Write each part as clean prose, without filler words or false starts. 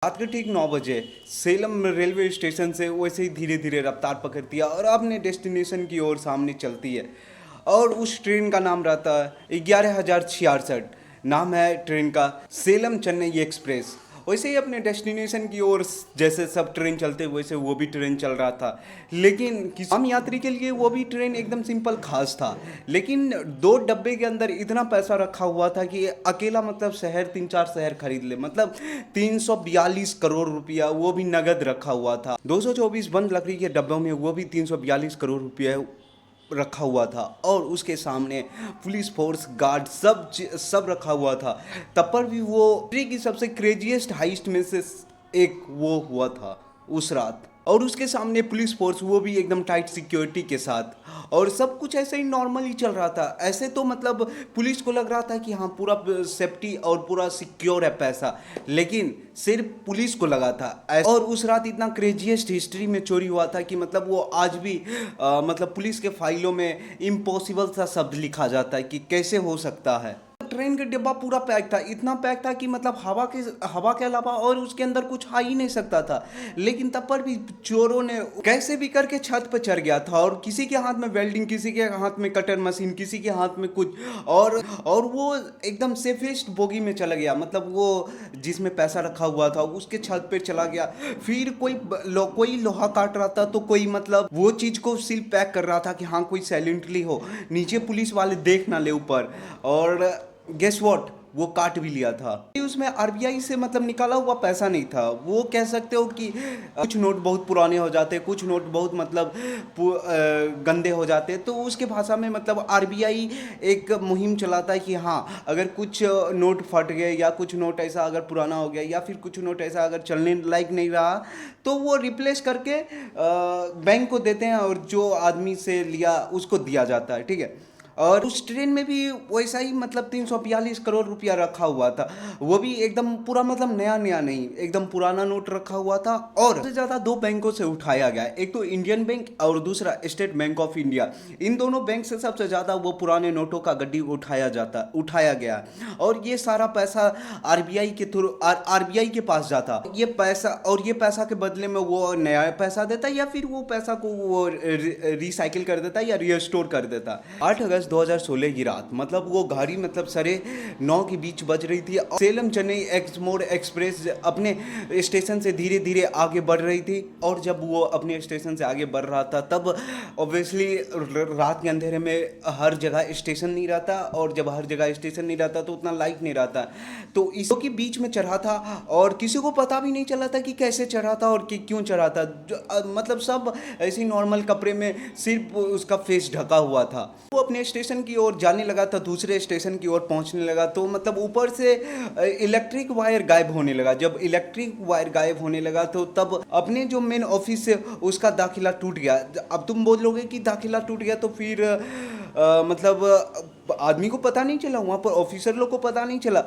रात के ठीक 9 बजे सेलम रेलवे स्टेशन से वैसे ही धीरे धीरे रफ्तार पकड़ती है और अपने डेस्टिनेशन की ओर सामने चलती है। और उस ट्रेन का नाम रहता है 11,066। नाम है ट्रेन का सेलम चेन्नई एक्सप्रेस। वैसे ही अपने डेस्टिनेशन की ओर जैसे सब ट्रेन चलते वैसे वो भी ट्रेन चल रहा था। लेकिन किसी आम यात्री के लिए वो भी ट्रेन एकदम सिंपल खास था। लेकिन दो डब्बे के अंदर इतना पैसा रखा हुआ था कि अकेला मतलब शहर 3-4 शहर खरीद ले। मतलब 342 करोड़ रुपया वो भी नगद रखा हुआ था। 224 बंद लकड़ी के डब्बों में वो भी 342 करोड़ रुपया रखा हुआ था। और उसके सामने पुलिस फोर्स गार्ड सब रखा हुआ था। तब पर भी वो की सबसे क्रेजीएस्ट हाइस्ट में से एक वो हुआ था उस रात। और उसके सामने पुलिस फोर्स वो भी एकदम टाइट सिक्योरिटी के साथ। और सब कुछ ऐसे ही नॉर्मल ही चल रहा था। ऐसे तो मतलब पुलिस को लग रहा था कि हाँ पूरा सेफ्टी और पूरा सिक्योर है पैसा। लेकिन सिर्फ पुलिस को लगा था और उस रात इतना क्रेजीएस्ट हिस्ट्री में चोरी हुआ था कि मतलब वो आज भी मतलब पुलिस के फाइलों में इम्पॉसिबल सा शब्द लिखा जाता है कि कैसे हो सकता है। ट्रेन का डिब्बा पूरा पैक था। इतना पैक था कि मतलब हवा के अलावा और उसके अंदर कुछ आ ही नहीं सकता था। लेकिन तब पर भी चोरों ने कैसे भी करके छत पर चढ़ गया था। और किसी के हाथ में वेल्डिंग, किसी के हाथ में कटर मशीन, किसी के हाथ में कुछ और वो एकदम सेफेस्ट बोगी में चला गया। मतलब वो जिसमें पैसा रखा हुआ था उसके छत पे चला गया। फिर कोई लोहा काट रहा था तो कोई मतलब वो चीज को सील पैक कर रहा था कि हाँ कोई साइलेंटली हो, नीचे पुलिस वाले देख ना ले ऊपर। और गेस व्हाट, वो काट भी लिया था। उसमें आरबीआई से मतलब निकाला हुआ पैसा नहीं था। वो कह सकते हो कि कुछ नोट बहुत पुराने हो जाते, कुछ नोट बहुत मतलब गंदे हो जाते। तो उसके भाषा में मतलब आरबीआई एक मुहिम चलाता है कि हाँ अगर कुछ नोट फट गए या कुछ नोट ऐसा अगर पुराना हो गया या फिर कुछ नोट ऐसा अगर चलने लायक नहीं रहा तो वो रिप्लेस करके बैंक को देते हैं और जो आदमी से लिया उसको दिया जाता है। ठीक है। और उस ट्रेन में भी वैसा ही मतलब 342 करोड़ रुपया रखा हुआ था। वो भी एकदम पूरा मतलब नया नया नहीं, एकदम पुराना नोट रखा हुआ था। और सबसे ज़्यादा दो बैंकों से उठाया गया, एक तो इंडियन बैंक और दूसरा स्टेट बैंक ऑफ इंडिया। इन दोनों बैंक से सबसे ज़्यादा वो पुराने नोटों का गड्डी उठाया गया। और ये सारा पैसा आरबीआई के थ्रू आरबीआई के पास जाता। ये पैसा के बदले में वो नया पैसा देता या फिर वो पैसा को वो रिसाइकिल कर देता या रिस्टोर कर देता। 8 अगस्त 2016 की रात मतलब वो गाड़ी मतलब 9:30 के बीच बज रही थी। सेलम चेन्नई एक्समोर एक्सप्रेस अपने स्टेशन से धीरे धीरे आगे बढ़ रही थी। और जब वो अपने स्टेशन से आगे बढ़ रहा था तब ऑब्वियसली रात के अंधेरे में हर जगह स्टेशन नहीं रहता। और जब हर जगह स्टेशन नहीं रहता तो उतना लाइट नहीं रहता। तो इसो के बीच में चढ़ा था और किसी को पता भी नहीं चला था कि कैसे चढ़ा था और कि क्यों चढ़ा था। मतलब सब ऐसे नॉर्मल कपड़े में सिर्फ उसका फेस ढका हुआ था। वो अपने स्टेशन की ओर जाने लगा था, दूसरे स्टेशन की ओर पहुंचने लगा तो मतलब ऊपर से इलेक्ट्रिक वायर गायब होने लगा। जब इलेक्ट्रिक वायर गायब होने लगा तो तब अपने जो मेन ऑफिस से उसका दाखिला टूट गया। अब तुम बोलोगे कि दाखिला टूट गया तो फिर मतलब आदमी को पता नहीं चला, वहाँ पर ऑफिसर लोग को पता नहीं चला।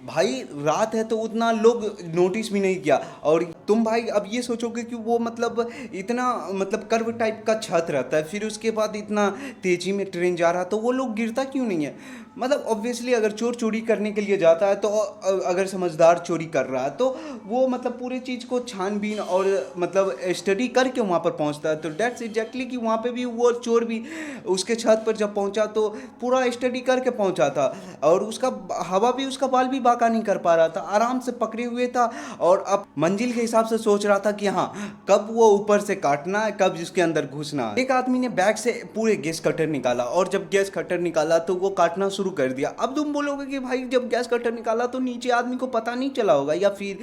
भाई रात है तो उतना लोग नोटिस भी नहीं किया। और तुम भाई अब ये सोचोगे कि वो मतलब इतना मतलब कर्व टाइप का छत रहता है, फिर उसके बाद इतना तेजी में ट्रेन जा रहा तो वो लोग गिरता क्यों नहीं है। मतलब ऑब्वियसली अगर चोर चोरी करने के लिए जाता है तो अगर समझदार चोरी कर रहा है तो वो मतलब पूरे चीज़ को छानबीन और मतलब स्टडी करके वहाँ पर पहुँचता है। तो डेट्स एग्जैक्टली कि वहाँ पे भी वो चोर भी उसके छत पर जब पहुँचा तो पूरा स्टडी करके पहुँचा था। और उसका हवा भी उसका बाल भी बाका नहीं कर पा रहा था, आराम से पकड़े हुए था। और अब मंजिल के हिसाब से सोच रहा था कि हाँ कब वो ऊपर से काटना है, कब जिसके अंदर घुसना है। एक आदमी ने बैग से पूरे गैस कटर निकाला और जब गैस कटर निकाला तो वो काटना शुरू कर दिया। अब तुम बोलोगे कि भाई जब गैस कटर निकाला तो नीचे आदमी को पता नहीं चला होगा या फिर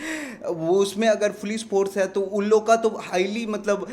वो उसमें अगर पुलिस फोर्स है तो उन लोग का तो हाईली मतलब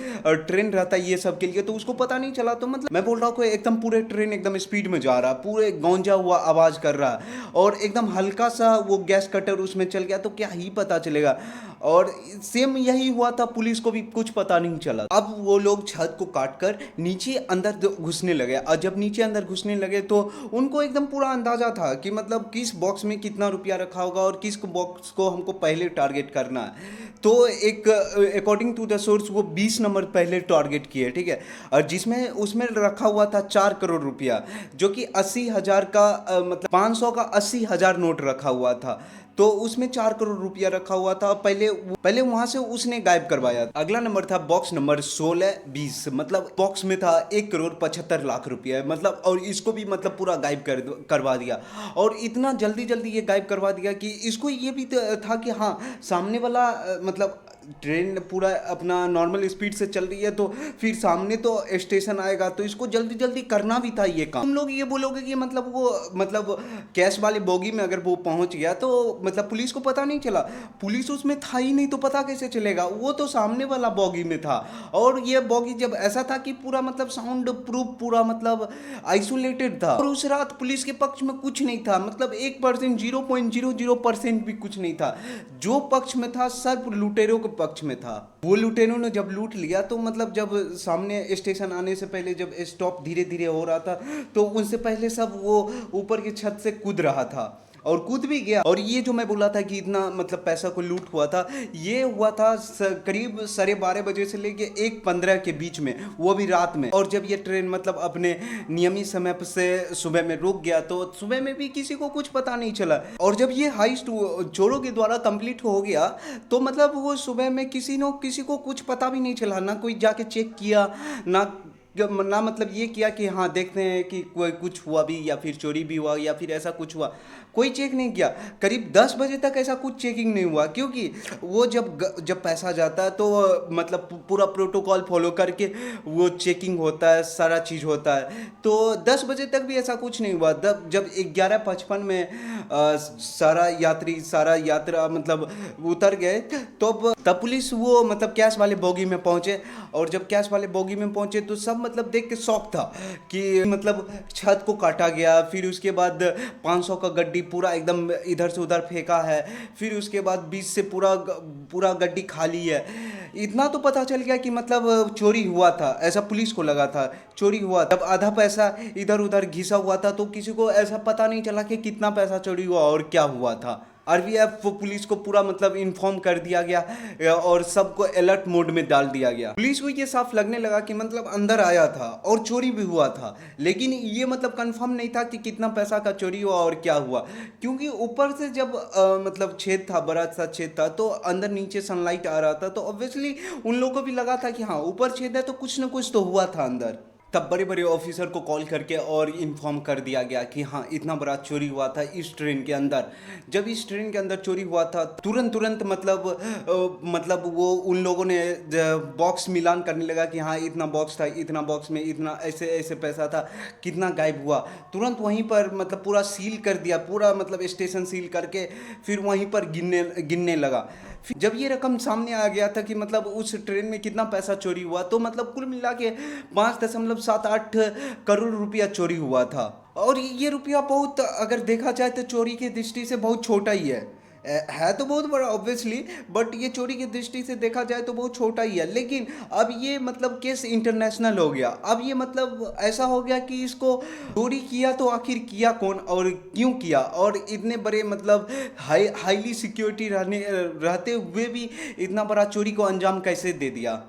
ट्रेन रहता है ये सब के लिए, तो उसको पता नहीं चला। तो मतलब मैं बोल रहा हूँ एकदम पूरे ट्रेन एकदम स्पीड में जा रहा, पूरे गौंजा हुआ आवाज कर रहा और एकदम हल्का सा वो गैस कटर उसमें चल गया तो क्या ही पता चलेगा। और सेम यही हुआ था, पुलिस को भी कुछ पता नहीं चला। अब वो लोग छत को काट कर नीचे अंदर घुसने लगे और जब नीचे अंदर घुसने लगे तो उनको एकदम पूरा अंदाजा था कि मतलब किस बॉक्स में कितना रुपया रखा होगा और किस बॉक्स को हमको पहले टारगेट करना है। तो एक अकॉर्डिंग टू द सोर्स वो 20 नंबर पहले टारगेट किए। ठीक है। और जिसमें उसमें रखा हुआ था 4 करोड़ रुपया, जो कि 80,000 का मतलब 500 का 80,000 नोट रखा हुआ था। तो उसमें 4 करोड़ रुपया रखा हुआ था। पहले वहां से उसने गायब करवाया। अगला नंबर था बॉक्स नंबर 1620, मतलब बॉक्स में था 1 करोड़ 75 लाख रुपया, मतलब और इसको भी मतलब पूरा गायब करवा दिया। और इतना जल्दी जल्दी ये गायब करवा दिया कि इसको ये भी था कि हाँ सामने वाला मतलब ट्रेन पूरा अपना नॉर्मल स्पीड से चल रही है, तो फिर सामने तो स्टेशन आएगा, तो इसको जल्दी जल्दी करना भी था ये काम। तुम लोग ये बोलोगे कि मतलब वो मतलब कैश वाले बोगी में अगर वो पहुंच गया तो मतलब पुलिस को पता नहीं चला। पुलिस उसमें था ही नहीं तो पता कैसे चलेगा, वो तो सामने वाला बोगी में था। और ये बोगी जब ऐसा था कि पूरा मतलब साउंड प्रूफ, पूरा मतलब आइसोलेटेड था। और उस रात पुलिस के पक्ष में कुछ नहीं था, मतलब 1%, 0.00% भी कुछ नहीं था। जो पक्ष में था सब लुटेरों के पक्ष में था। वो लुटेरों ने जब लूट लिया तो मतलब जब सामने स्टेशन आने से पहले जब स्टॉप धीरे धीरे हो रहा था, तो उनसे पहले सब वो ऊपर की छत से कूद रहा था और कूद भी गया। और ये जो मैं बोला था कि इतना मतलब पैसा को लूट हुआ था, ये हुआ था करीब 12:30 से लेके 1:15 के बीच में, वो भी रात में। और जब ये ट्रेन मतलब अपने नियमित समय से सुबह में रुक गया तो सुबह में भी किसी को कुछ पता नहीं चला। और जब ये हाइस्ट चोरों के द्वारा कंप्लीट हो गया तो मतलब वो सुबह में किसी को कुछ पता भी नहीं चला, ना कोई जाके चेक किया, ना मतलब ये किया कि हाँ देखते हैं कि कोई कुछ हुआ भी या फिर चोरी भी हुआ या फिर ऐसा कुछ हुआ। कोई चेक नहीं किया। करीब 10 बजे तक ऐसा कुछ चेकिंग नहीं हुआ, क्योंकि वो जब पैसा जाता है तो मतलब पूरा प्रोटोकॉल फॉलो करके वो चेकिंग होता है, सारा चीज़ होता है। तो 10 बजे तक भी ऐसा कुछ नहीं हुआ। जब 11:55 में सारा यात्रा मतलब उतर गए, तब पुलिस वो मतलब कैश वाले बोगी में पहुंचे। और जब कैश वाले बोगी में पहुंचे तो सब मतलब देख के शौक था कि मतलब छत को काटा गया, फिर उसके बाद 500 का गड्डी पूरा एकदम इधर से उधर फेंका है, फिर उसके बाद बीच से पूरा गड्डी खाली है। इतना तो पता चल गया कि मतलब चोरी हुआ था, ऐसा पुलिस को लगा था चोरी हुआ। तब आधा पैसा इधर उधर घिसा हुआ था, तो किसी को ऐसा पता नहीं चला कि कितना पैसा चोरी हुआ और क्या हुआ था। आरपीएफ पुलिस को पूरा मतलब इन्फॉर्म कर दिया गया और सबको अलर्ट मोड में डाल दिया गया। पुलिस को ये साफ लगने लगा कि मतलब अंदर आया था और चोरी भी हुआ था, लेकिन ये मतलब कंफर्म नहीं था कि कितना पैसा का चोरी हुआ और क्या हुआ। क्योंकि ऊपर से जब मतलब छेद था, बड़ा सा छेद था, तो अंदर नीचे सनलाइट आ रहा था, तो ऑब्वियसली उन लोगों को भी लगा था कि हाँ ऊपर छेद है तो कुछ ना कुछ तो हुआ था अंदर। तब बड़े बड़े ऑफिसर को कॉल करके और इन्फॉर्म कर दिया गया कि हाँ इतना बड़ा चोरी हुआ था इस ट्रेन के अंदर। जब इस ट्रेन के अंदर चोरी हुआ था तुरंत मतलब वो उन लोगों ने बॉक्स मिलान करने लगा कि हाँ इतना बॉक्स था, इतना बॉक्स में इतना ऐसे ऐसे पैसा था, कितना गायब हुआ। तुरंत वहीं पर मतलब पूरा सील कर दिया, पूरा मतलब स्टेशन सील करके फिर वहीं पर गिनने लगा। जब ये रकम सामने आ गया था कि मतलब उस ट्रेन में कितना पैसा चोरी हुआ, तो मतलब कुल मिला के 5.78 करोड़ रुपया चोरी हुआ था। और ये रुपया बहुत, अगर देखा जाए तो चोरी की दृष्टि से बहुत छोटा ही है तो बहुत बड़ा ऑब्वियसली, बट ये चोरी की दृष्टि से देखा जाए तो बहुत छोटा ही है। लेकिन अब ये मतलब केस इंटरनेशनल हो गया। अब ये मतलब ऐसा हो गया कि इसको चोरी किया तो आखिर किया कौन और क्यों किया, और इतने बड़े मतलब हाईली सिक्योरिटी रहते हुए भी इतना बड़ा चोरी को अंजाम कैसे दे दिया।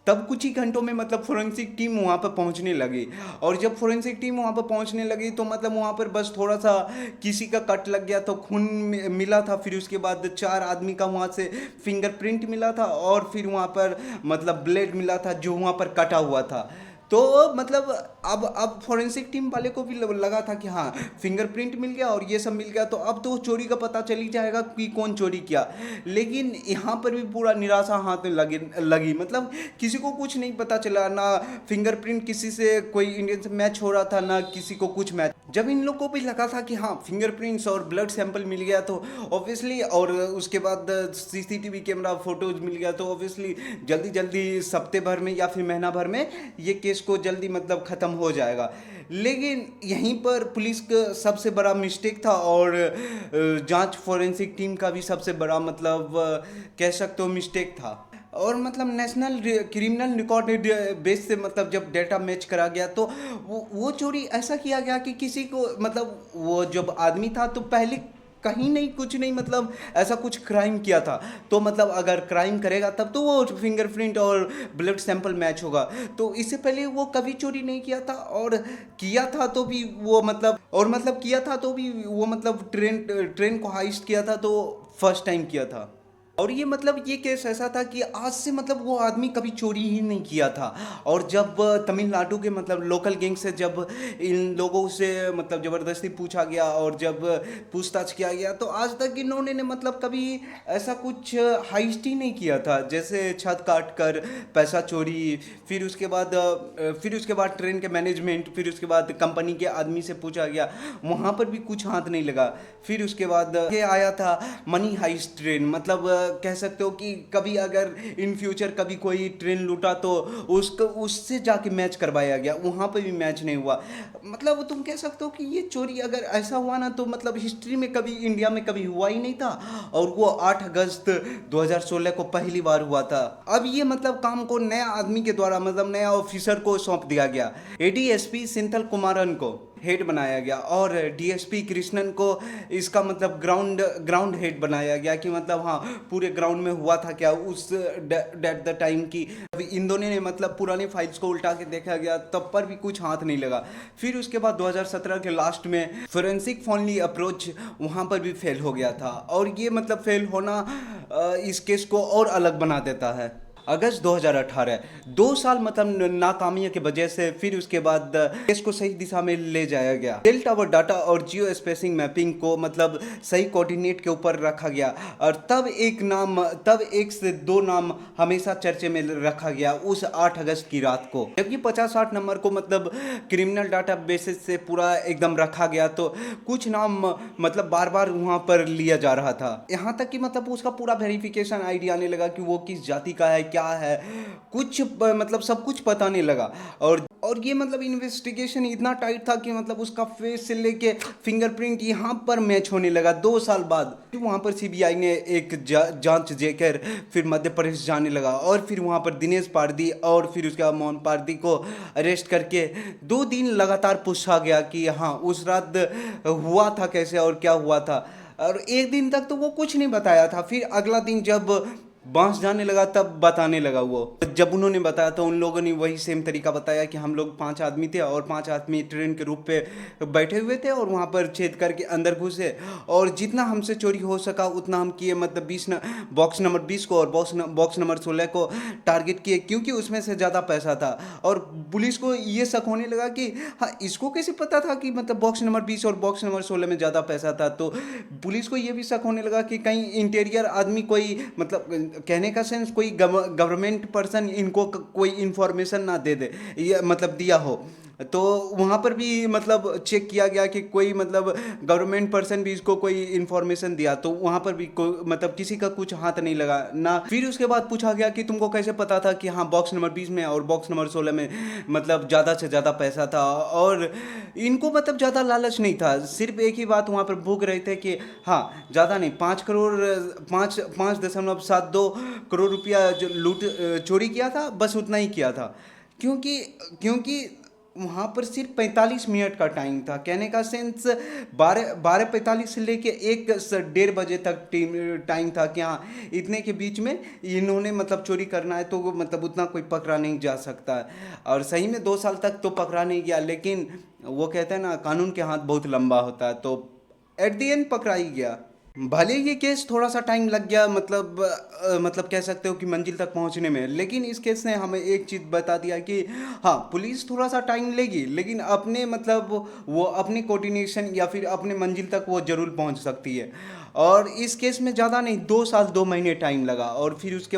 तब कुछ ही घंटों में मतलब फोरेंसिक टीम वहाँ पर पहुँचने लगी। और जब फोरेंसिक टीम वहाँ पर पहुँचने लगी तो मतलब वहाँ पर बस थोड़ा सा किसी का कट लग गया तो खून मिला था, फिर उसके बाद 4 आदमी का वहाँ से फिंगरप्रिंट मिला था, और फिर वहाँ पर मतलब ब्लेड मिला था जो वहाँ पर कटा हुआ था। तो मतलब अब फोरेंसिक टीम वाले को भी लगा था कि हाँ फिंगरप्रिंट मिल गया और ये सब मिल गया, तो अब तो चोरी का पता चल ही जाएगा कि कौन चोरी किया। लेकिन यहाँ पर भी पूरा निराशा हाथ में लगी, मतलब किसी को कुछ नहीं पता चला, ना फिंगरप्रिंट किसी से कोई इंडियन से मैच हो रहा था, ना किसी को कुछ मैच। जब इन लोगों को भी लगा था कि हाँ फिंगरप्रिंट्स और ब्लड सैंपल मिल गया तो ऑब्वियसली, और उसके बाद सीसीटीवी कैमरा फोटोज मिल गया, तो ऑब्वियसली जल्दी जल्दी सप्ताह भर में या फिर महीना भर में ये केस को जल्दी मतलब ख़त्म हो जाएगा। लेकिन यहीं पर पुलिस का सबसे बड़ा मिस्टेक था, और जांच फोरेंसिक टीम का भी सबसे बड़ा मतलब कह सकते हो मिस्टेक था। और मतलब नेशनल क्रिमिनल रिकॉर्ड बेस से मतलब जब डेटा मैच करा गया तो वो चोरी ऐसा किया गया कि किसी को मतलब वो जब आदमी था तो पहले कहीं नहीं, कुछ नहीं, मतलब ऐसा कुछ क्राइम किया था। तो मतलब अगर क्राइम करेगा तब तो वो फिंगरप्रिंट और ब्लड सैंपल मैच होगा। तो इससे पहले वो कभी चोरी नहीं किया था, और किया था तो भी वो मतलब, और मतलब किया था तो भी वो मतलब ट्रेन ट्रेन को हाइस्ट किया था तो फर्स्ट टाइम किया था। और ये मतलब ये केस ऐसा था कि आज से मतलब वो आदमी कभी चोरी ही नहीं किया था। और जब तमिलनाडु के मतलब लोकल गैंग से जब इन लोगों से मतलब ज़बरदस्ती पूछा गया और जब पूछताछ किया गया, तो आज तक इन्होंने ने मतलब कभी ऐसा कुछ हाइस्ट ही नहीं किया था, जैसे छत काट कर पैसा चोरी, फिर उसके बाद ट्रेन के मैनेजमेंट, फिर उसके बाद कंपनी के आदमी से पूछा गया, वहाँ पर भी कुछ हाथ नहीं लगा। फिर उसके बाद ये आया था मनी हाइस्ट ट्रेन, मतलब कह सकते हो कि कभी अगर इन फ्यूचर कभी कोई ट्रेन लूटा तो उसको उससे जाके मैच करवाया गया, वहाँ पे भी मैच नहीं हुआ। मतलब तुम कह सकते हो कि ये चोरी अगर ऐसा हुआ ना तो मतलब हिस्ट्री में कभी इंडिया में कभी हुआ ही नहीं था, और वो 8 अगस्त 2016 को पहली बार हुआ था। अब ये मतलब काम को नया आदमी के द्वारा मतलब नया ऑफिसर को सौंप दिया गया। एडीएसपी सिंथल कुमारन को हेड बनाया गया और डीएसपी कृष्णन को इसका मतलब ग्राउंड हेड बनाया गया, कि मतलब हाँ पूरे ग्राउंड में हुआ था क्या उस डेट द टाइम की। अभी इन दोनों ने मतलब पुरानी फाइल्स को उल्टा के देखा गया, तब पर भी कुछ हाथ नहीं लगा। फिर उसके बाद 2017 के लास्ट में फोरेंसिक फॉनली अप्रोच वहाँ पर भी फेल हो गया था, और ये मतलब फेल होना इस केस को और अलग बना देता है। अगस्त 2018, 2 साल मतलब नाकामियों की वजह से फिर उसके बाद केस को सही दिशा में ले जाया गया। सेल टावर डाटा और जियो स्पेसिंग मैपिंग को मतलब सही कोऑर्डिनेट के ऊपर रखा गया, और तब एक से दो नाम हमेशा चर्चे में रखा गया उस 8 अगस्त की रात को, जबकि 50-60 नंबर को मतलब क्रिमिनल डाटा बेसिस से पूरा एकदम रखा गया, तो कुछ नाम मतलब बार बार वहां पर लिया जा रहा था। यहाँ तक कि मतलब उसका पूरा वेरिफिकेशन आईडी आने लगा कि वो किस जाति का है, क्या है, मतलब सब कुछ पता नहीं लगा। और ये मतलब इन्वेस्टिगेशन इतना टाइट था कि मतलब उसका फेस से लेके फिंगरप्रिंट यहाँ पर मैच होने लगा 2 साल बाद। फिर वहाँ पर सीबीआई ने एक जांच देकर फिर मध्य प्रदेश जाने लगा, और फिर वहाँ पर दिनेश पारदी और फिर उसके बाद मोहन पारदी को अरेस्ट करके 2 दिन लगातार पूछा गया कि हाँ उस रात हुआ था कैसे और क्या हुआ था। और एक दिन तक तो वो कुछ नहीं बताया था, फिर अगला दिन जब बांस जाने लगा तब बताने लगा। वो जब उन्होंने बताया तो उन लोगों ने वही सेम तरीका बताया कि हम लोग 5 आदमी थे और 5 आदमी ट्रेन के रूप पे बैठे हुए थे और वहाँ पर छेद करके अंदर घुसे, और जितना हमसे चोरी हो सका उतना हम किए, मतलब बॉक्स नंबर 20 को और बॉक्स नंबर 16 को टारगेट किए, क्योंकि उसमें से ज़्यादा पैसा था। और पुलिस को ये शक होने लगा कि हाँ इसको कैसे पता था कि मतलब बॉक्स नंबर 20 और बॉक्स नंबर 16 में ज़्यादा पैसा था। तो पुलिस को ये भी शक होने लगा कि कहीं इंटीरियर आदमी कोई मतलब कहने का सेंस कोई गवर्नमेंट पर्सन इनको कोई इंफॉर्मेशन ना दे दे, ये मतलब दिया हो। तो वहाँ पर भी मतलब चेक किया गया कि कोई मतलब गवर्नमेंट पर्सन भी इसको कोई इन्फॉर्मेशन दिया, तो वहाँ पर भी मतलब किसी का कुछ हाथ नहीं लगा ना। फिर उसके बाद पूछा गया कि तुमको कैसे पता था कि हाँ बॉक्स नंबर 20 में और बॉक्स नंबर 16 में मतलब ज़्यादा से ज़्यादा पैसा था। और इनको मतलब ज़्यादा लालच नहीं था, सिर्फ एक ही बात वहाँ पर भूख रहे थे कि हाँ ज़्यादा नहीं, 5.72 करोड़ रुपया जो चोरी किया था बस उतना ही किया था। क्योंकि क्योंकि वहाँ पर सिर्फ 45 मिनट का टाइम था, कहने का सेंस 12:45 से लेके 1 से 1:30 बजे तक टाइम था कि हाँ इतने के बीच में इन्होंने मतलब चोरी करना है, तो वो मतलब उतना कोई पकड़ा नहीं जा सकता है। और सही में 2 साल तक तो पकड़ा नहीं गया, लेकिन वो कहते हैं ना कानून के हाथ बहुत लंबा होता है, तो एट दी एंड पकड़ा ही गया। भले ये केस थोड़ा सा टाइम लग गया, मतलब कह सकते हो कि मंजिल तक पहुंचने में, लेकिन इस केस ने हमें एक चीज़ बता दिया कि हाँ पुलिस थोड़ा सा टाइम लेगी, लेकिन अपने मतलब वो अपने कोऑर्डिनेशन या फिर अपने मंजिल तक वो ज़रूर पहुंच सकती है। और इस केस में ज़्यादा नहीं, 2 साल 2 महीने टाइम लगा, और फिर उसके